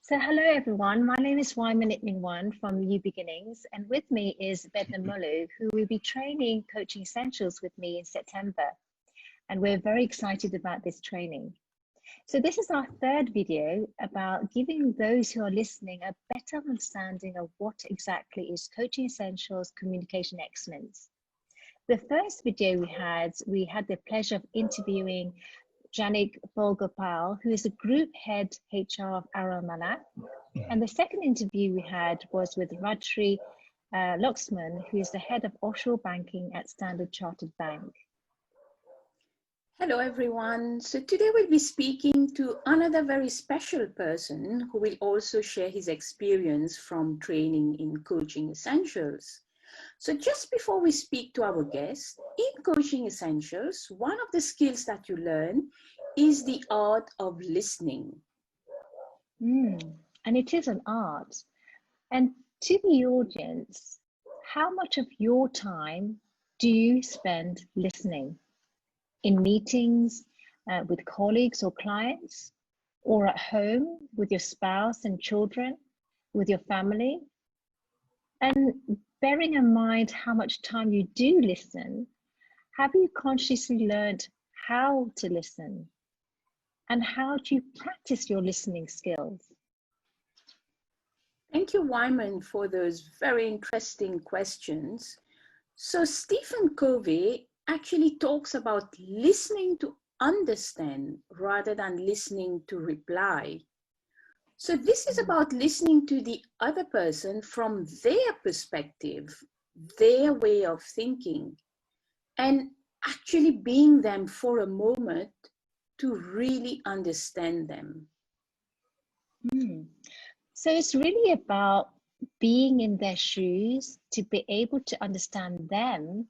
So hello everyone, my name is Wyman Itmingwan from New Beginnings, and with me is Bedna Mulu, who will be training Coaching Essentials with me in September. And we're very excited about this training. So this is our third video about giving those who are listening a better understanding of what exactly is Coaching Essentials Communication Excellence. The first video we had the pleasure of interviewing Janik Bolgopal, who is the Group Head HR of Aramana. And the second interview we had was with Rajshri Luxman, who is the Head of Offshore Banking at Standard Chartered Bank. Hello everyone. So today we'll be speaking to another very special person who will also share his experience from training in Coaching Essentials. So just before we speak to our guest, in Coaching Essentials, one of the skills that you learn is the art of listening. And it is an art. And to the audience, how much of your time do you spend listening? In meetings with colleagues or clients, or at home with your spouse and children, with your family? And bearing in mind how much time you do listen, have you consciously learned how to listen? And how do you practice your listening skills? Thank you, Wyman, for those very interesting questions. So Stephen Covey actually talks about listening to understand rather than listening to reply. So this is about listening to the other person from their perspective, their way of thinking, and actually being them for a moment to really understand them. So it's really about being in their shoes to be able to understand them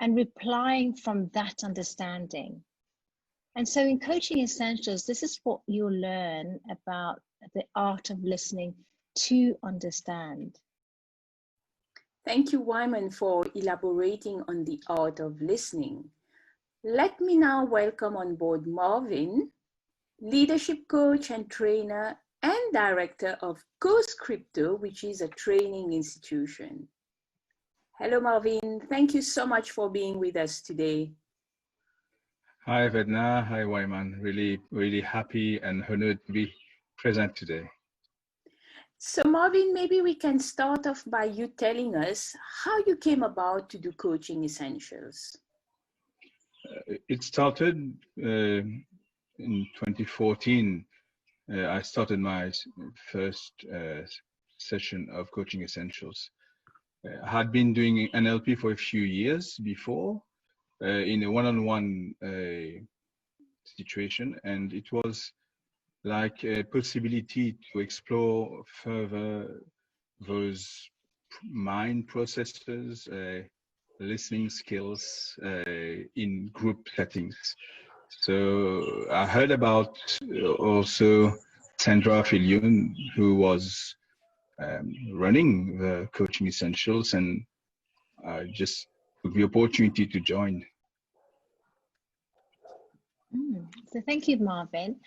and replying from that understanding. And so in Coaching Essentials, this is what you'll learn about the art of listening to understand. Thank you, Wyman, for elaborating on the art of listening. Let me now welcome on board Marvin, leadership coach and trainer and director of Coast Crypto, which is a training institution. Hello, Marvin. Thank you so much for being with us today. Hi, Vedna. Hi, Wyman. Really happy and honored to be present today. So Marvin, maybe we can start off by you telling us how you came about to do Coaching Essentials. It started in 2014. I started my first session of Coaching Essentials. I had been doing NLP for a few years before in a one-on-one situation, and it was like a possibility to explore further those mind processes, listening skills in group settings. So I heard about also Sandra Filion, who was running the Coaching Essentials, and I just took the opportunity to join. So thank you, Marvin.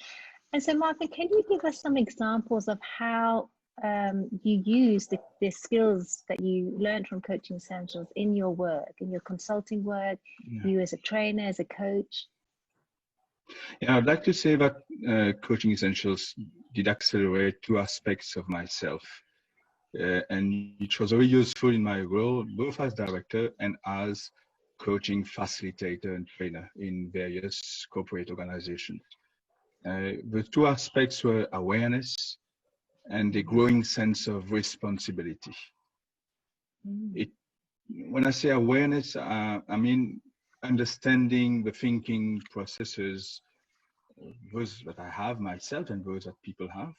And so Marvin, can you give us some examples of how you use the skills that you learned from Coaching Essentials in your work, in your consulting work, you as a trainer, as a coach? Yeah, I'd like to say that Coaching Essentials did accelerate two aspects of myself. And it was very useful in my role, both as director and as coaching facilitator and trainer in various corporate organizations. The two aspects were awareness and a growing sense of responsibility. When I say awareness, I mean understanding the thinking processes, those that I have myself and those that people have.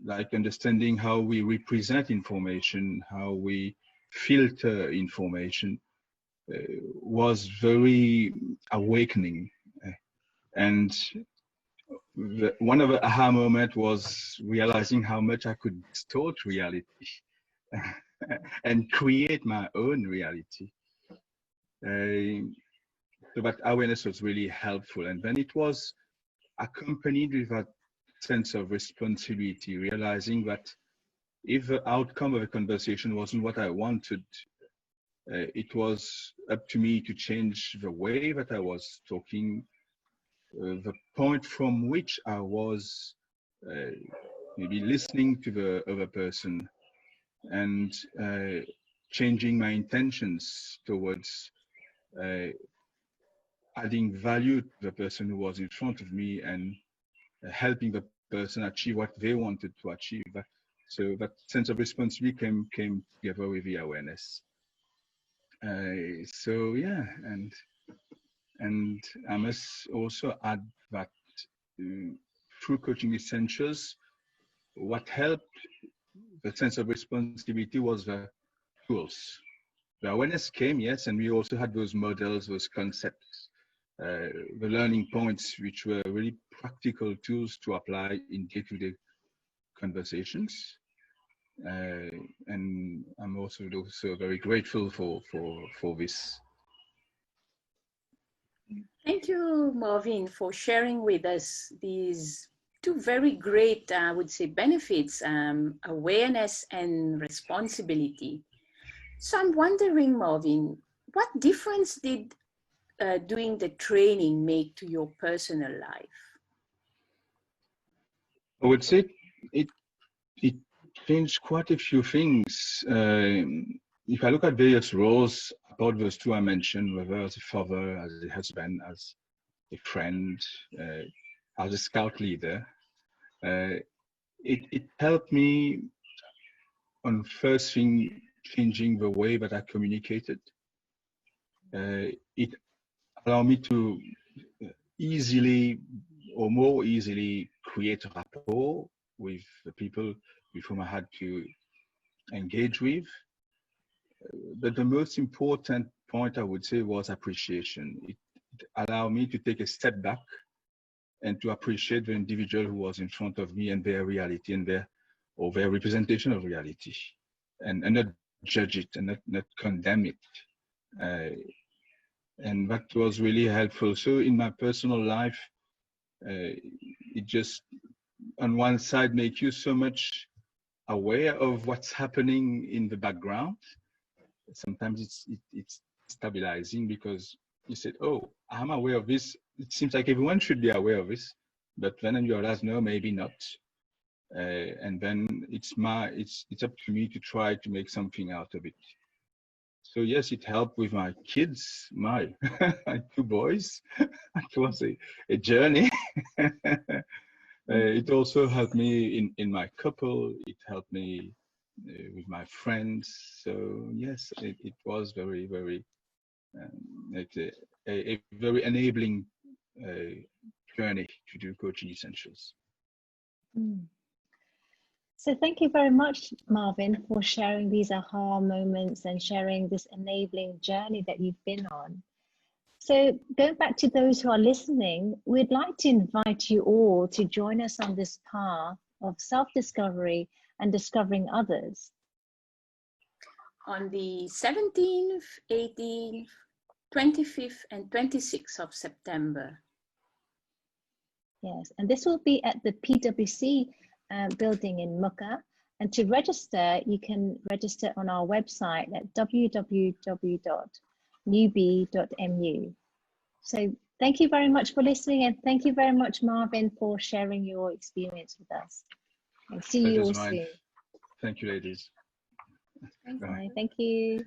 Like understanding how we represent information, how we filter information, was very awakening. And one of the aha moments was realizing how much I could distort reality and create my own reality. So that awareness was really helpful. And then it was accompanied with that sense of responsibility, realizing that if the outcome of a conversation wasn't what I wanted, it was up to me to change the way that I was talking, the point from which I was maybe listening to the other person, and changing my intentions towards adding value to the person who was in front of me, and helping the person achieve what they wanted to achieve. So that sense of responsibility came together with the awareness. So yeah, and I must also add that through Coaching Essentials, what helped the sense of responsibility was the tools. The awareness came, yes, and we also had those models, those concepts, the learning points, which were really practical tools to apply in day-to-day conversations. And I'm also very grateful for this. Thank you, Marvin, for sharing with us these two very great, I would say, benefits, awareness and responsibility. So I'm wondering, Marvin, what difference did doing the training make to your personal life? I would say it changed quite a few things. If I look at various roles about those two I mentioned, whether as a father, as a husband, as a friend, as a scout leader, it helped me on first thing changing the way that I communicated. It allowed me to easily or more easily create a rapport with the people with whom I had to engage with. But the most important point I would say was appreciation. It allowed me to take a step back and to appreciate the individual who was in front of me and their reality and their representation of reality, and not judge it and not condemn it. And that was really helpful. So in my personal life, it just on one side make you so much aware of what's happening in the background. Sometimes it's stabilizing, because you said, oh, I'm aware of this. It seems like everyone should be aware of this, but then you realize, no, maybe not. And then it's up to me to try to make something out of it. So yes, it helped with my kids, my two boys. It was a journey. It also helped me in my couple. It helped me with my friends. So yes, it was very, very a very enabling journey to do Coaching Essentials. So thank you very much, Marvin, for sharing these aha moments and sharing this enabling journey that you've been on. So going back to those who are listening, we'd like to invite you all to join us on this path of self-discovery and discovering others. On the 17th, 18th, 25th and 26th of September. Yes, and this will be at the PwC building in Mukka. And to register, you can register on our website at www.newbie.mu. So thank you very much for listening, and thank you very much, Marvin, for sharing your experience with us. And see you all soon. Thank you, ladies. Bye. Thank you.